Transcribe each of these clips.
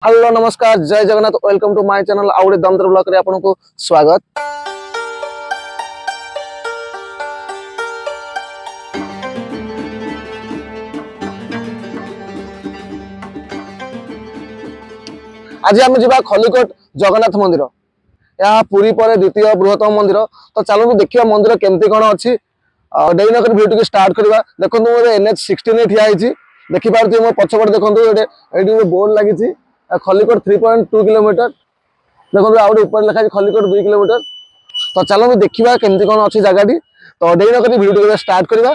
Hello नमस्कार जय Jagannath welcome to my channel आउटे दमदर ब्लॉक रे आपनको स्वागत। आज आम जा खलिकोट जगन्नाथ मंदिर यह पुरी पर द्वितीय बृहत्तम मंदिर। तो चलो देखिए मंदिर केमती कौन अच्छी डेरी नकर भिडियो के स्टार्ट करवा। देखो NH16 ठिया देखिपे मो पछपटे देखो बोर्ड लगी खलिकोट 3.2 किलोमीटर देखो आउटे ऊपर लिखा है खलिकोट 2 किलोमीटर। तो चलो देखा केमती कौन अच्छी जगह तो डेरी नकर भिडियो स्टार्ट करवा।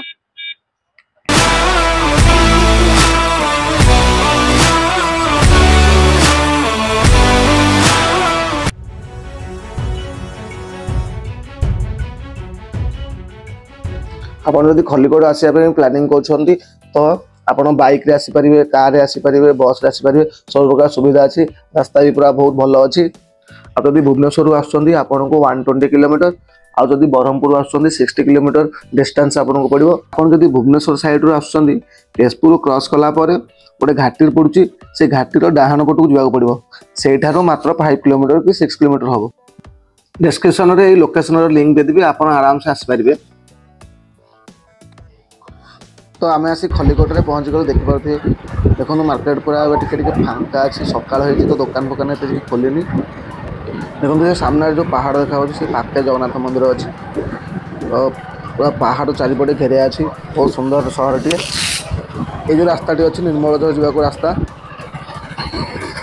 आपन जदि खलिकोट आसिया प्लानिंग कर तो आपन बाइक रे आसी परिबे, कार रे आसी परिबे, बस रे आसी परिबे, सब प्रकार सुविधा अच्छी। रास्ता भी पूरा बहुत भल अच्छी। आप जदि भुवनेश्वर आसुचंदी आपन को 120 किलोमीटर आ जदि बरहमपुर आसुचंदी 60 किलोमीटर डिस्टेंस आपन को पड़िबो। आपन जदि भुवनेश्वर साइड रो आसुचंदी तेजपुर क्रॉस कला परे गोटे घाटी पड़ुची से घाटीर डाहाण पटू जावाक पड़िबो। सेठारो मात्र 5 किलोमीटर कि 6 किलोमीटर हबो। डिस्क्रिप्शन रे लोकेशन रो लिंक दे देबी आपन आराम से आसी परिबे। तो आम आसी खलिकोट रे पहुँच गलु देखिपे देखो मार्केट पूरा टिके फांका अच्छी सकाल हो तो दुकान फुकान एत खोलनी। देखो सामने जो पहाड़ देखा से पाखे जगन्नाथ मंदिर अच्छी। तो पूरा पहाड़ चारिपटे घेरिया अच्छी बहुत सुंदर सहर टे। ये जो रास्ता अच्छी निर्मलझर जावाक रास्ता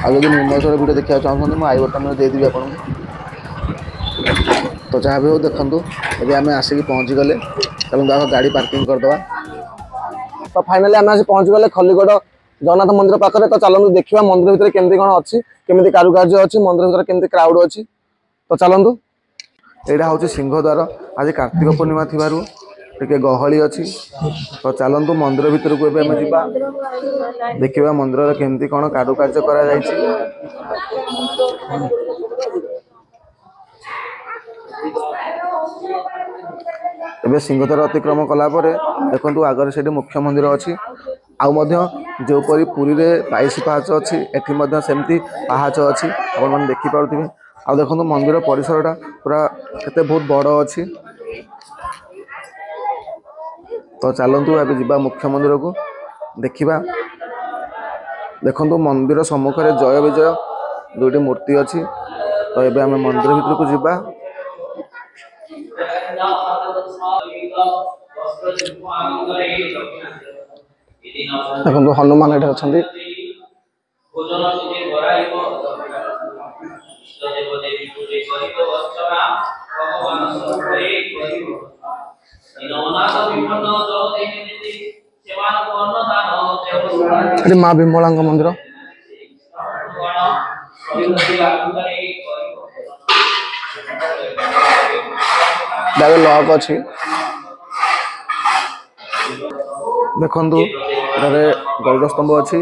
आज जब निर्मलझर वीडियो देखा चाहते मुझे आई बटन में देदेवी आपको। तो जहाँ भी हो देखो ये आम आसिक पहुँची गले चलो गाड़ी पार्किंग करदे। तो फाइनाली आम आसी पहुँच गले खलिकोट जगन्नाथ मंदिर पाखे। तो चलते देखा मंदिर भितर केमती कौन अच्छी केमी कारुकार्य अच्छी मंदिर भितर केमती क्राउड अच्छी। तो चलतु यहाँ हूँ सिंहद्वार आज कार्तिक पूर्णिमा थी टे गहली अच्छी। तो चलतु मंदिर भितर को आम जा देखा मंदिर केमती कौन कारुकार्य कर। एबे सिंहद्वार अतिक्रम कलापर देखो आगे से मुख्य मंदिर अच्छी। जोपरी पुरी रे 22 पाहाच अच्छी एटी सेमती पाहाच अच्छी आप देखिपे। आ देखो मंदिर परिसरटा पूरा केते बहुत बड़ अच्छी। तो चलतु अब जा मुख्य मंदिर को देखा। देखो मंदिर सम्मुखें जय विजय दुईटी मूर्ति अच्छी। तो ये आम मंदिर भीतर को जीवा। देखो हनुमान ये अच्छा माँ विमला मंदिर। लॉक अच्छी देखु गरुड़ स्तंभ अच्छी।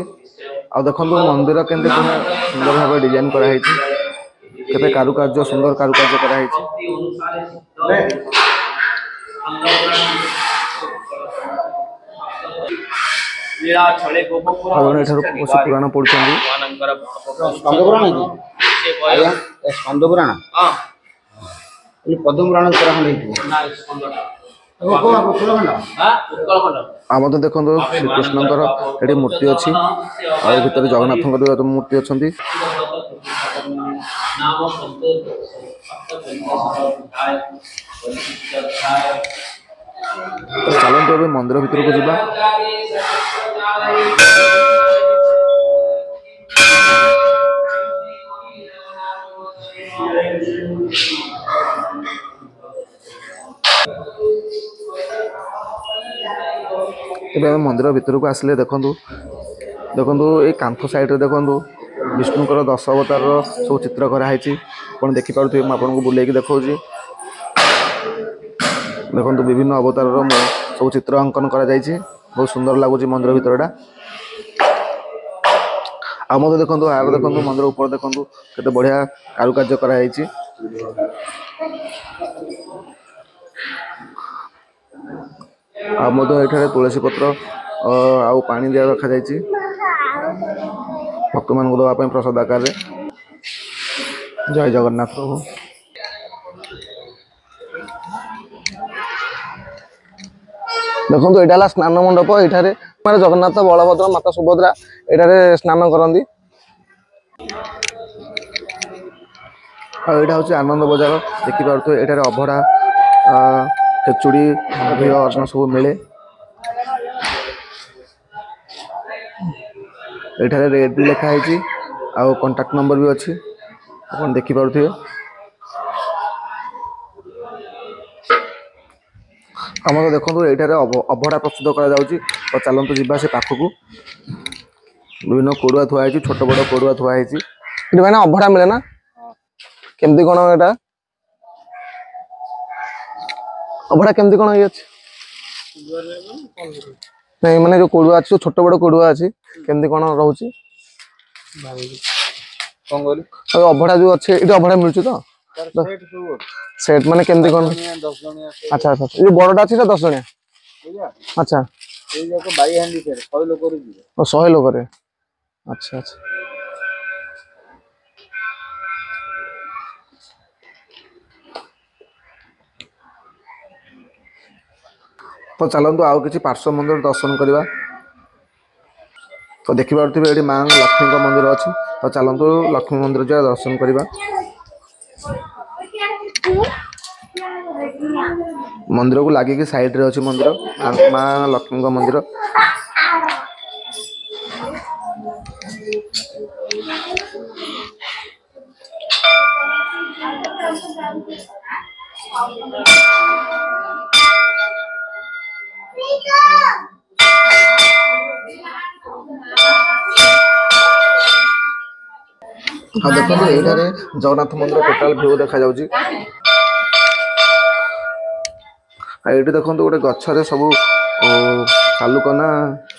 आ देखो मंदिर केंद्र सुंदर भाव डिजाइन कराई केते कारुकार्य सुंदर कारुकार्य कराई। पुराण पढ़ुं पद्मपुराण आम तो देखो श्रीकृष्णकर ये मूर्ति अच्छी भर जगन्नाथ मूर्ति अच्छा। तो चलते अभी मंदिर भीतर को जीवा। मंदिर भीतर को आसिले देखु ये कांथ साइड देखु विष्णुकर 10 अवतार सब चित्र कराई आप देखिपे। मुझे बुलेकी देखा देखो विभिन्न अवतार सब चित्र अंकन कर बहुत सुंदर लगुच मंदिर भीतरटा। आ मत देखो आगे देखो मंदिर ऊपर देखो केते बढ़िया कारुकार्य कराई। तुलसी पत्र आ पानी दिया रखा जाइए। भक्त मान दवाई प्रसाद आकार जय जगन्नाथ प्रभु। देखो यहाँ स्नान मंडप ये जगन्नाथ बलभद्र माता सुभद्रा ये स्नान करती। यहाँ हूँ आनंद बजार देखिपे ये अभड़ा खेचुड़ी घी अन्न सब मिले। ये रेट भी लिखाई आउ कांटेक्ट नंबर भी अच्छी आप देखिपे। आम तो देखो ये अभड़ा प्रस्तुत कर चलतु जी से पाखक विभिन्न कोड़ुआ थुआई छोट बड़ कोड़ुआ थुआई भाई ना अभड़ा मिले ना केमती कौन एटा अभड़ा केमती कौन ये नहीं माने जो कोड़ुआ अच्छी छोट बड़ कोड़ुआ अच्छी केमती कौन रोचे अभड़ा जो अच्छे ये अभड़ा मिलूँ तो सेट माने केमती कौन अच्छा अच्छा ये बड़टा अच्छी 10 जणिया अच्छा 100 लोक अच्छा अच्छा तो चलतु आउ कि पार्श्व मंदिर दर्शन करवा। तो देखिपे ये माँ लक्ष्मी मंदिर अच्छी तो चलतु लक्ष्मी मंदिर जा दर्शन करवा। मंदिर को लगे साइड रे अच्छी मंदिर माँ लक्ष्मी मंदिर। हाँ देखो ये जगन्नाथ मंदिर टोटाल व्यू देखा जाउची। ये देखो गोटे गचरे सब सालुकना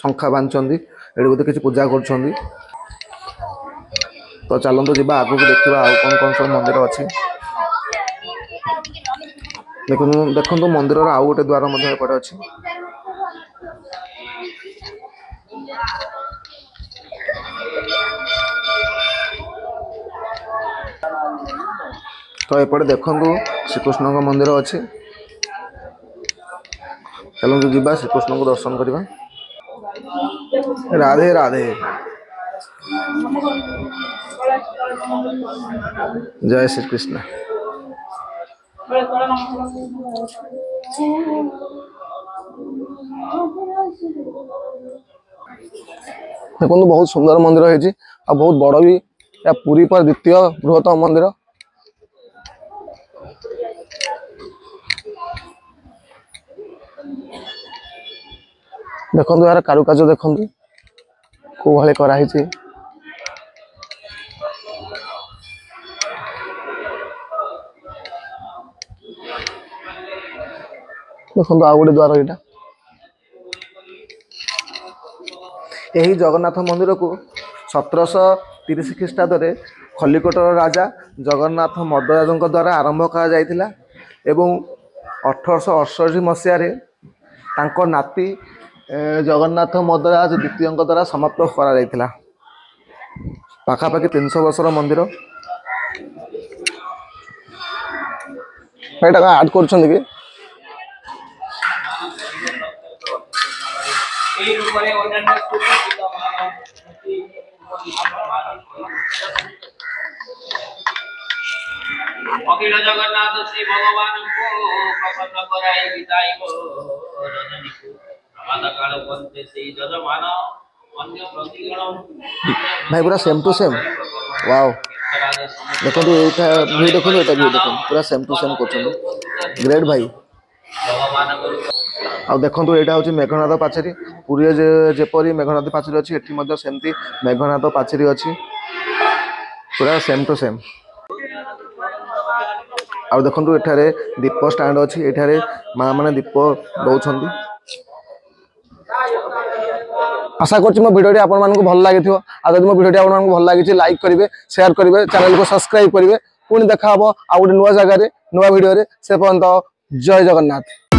शंखा बांधि ये बोधे किसी पूजा कर। तो चलतु जी आगू देखा आउ कौन कौन सब मंदिर अच्छी देखो मंदिर आउ गोटे द्वार एपटे अच्छी। तो एपटे देखु श्रीकृष्ण मंदिर अच्छी चलतु जी श्रीकृष्ण को दर्शन करवा। राधे राधे जय श्री कृष्ण। देखो बहुत सुंदर मंदिर है बहुत बड़ भी या पुरी पर द्वितीय बृहत्तम मंदिर। देखो यार कारुकार्य देखो को भाई कराई देखो आउ गोटे द्वार यहाँ यही जगन्नाथ मंदिर को 1730 ख्रीष्टाब्द खलिकोटर राजा जगन्नाथ मर्दराज द्वारा आरंभ करा एवं 1868 मसीह तांको नाती जगन्नाथ मर्दराज द्वितीय द्वारा समाप्त करा पाखापाखि 300 वर्षर मंदिर। भाई आड कर अखिल जगन्नाथ श्री भगवान को प्रसन्न कराई विदाई रजनी को प्रमाद काल बंते श्री जजमान अन्य प्रतिगण भाई पूरा सेम टू सेम वाओ देखो व्यू देखो ये व्यू देखो पूरा सेम टू सेम कर ग्रेट भाई। आ देखो यहाँ हूँ मेघनाथ पाचेरी पुरी जेपरी मेघनाथ पाचेरी अच्छी एटी सेमती मेघनाथ पाचेरी अच्छी पूरा सेम टू सेम। आ देखो एठारे दीप स्टैंड अच्छी एठारे माँ मैंने दीप दौरान। आशा करुँ मो भिडियो आप भल लगी आदि मो भिडियो आप भल लगी लाइक करेंगे शेयर करेंगे चैनल को सब्सक्राइब करेंगे पुणी देखा आ गोटे नुआ जगह नुआ भिडियो से पर्यंत जय जगन्नाथ।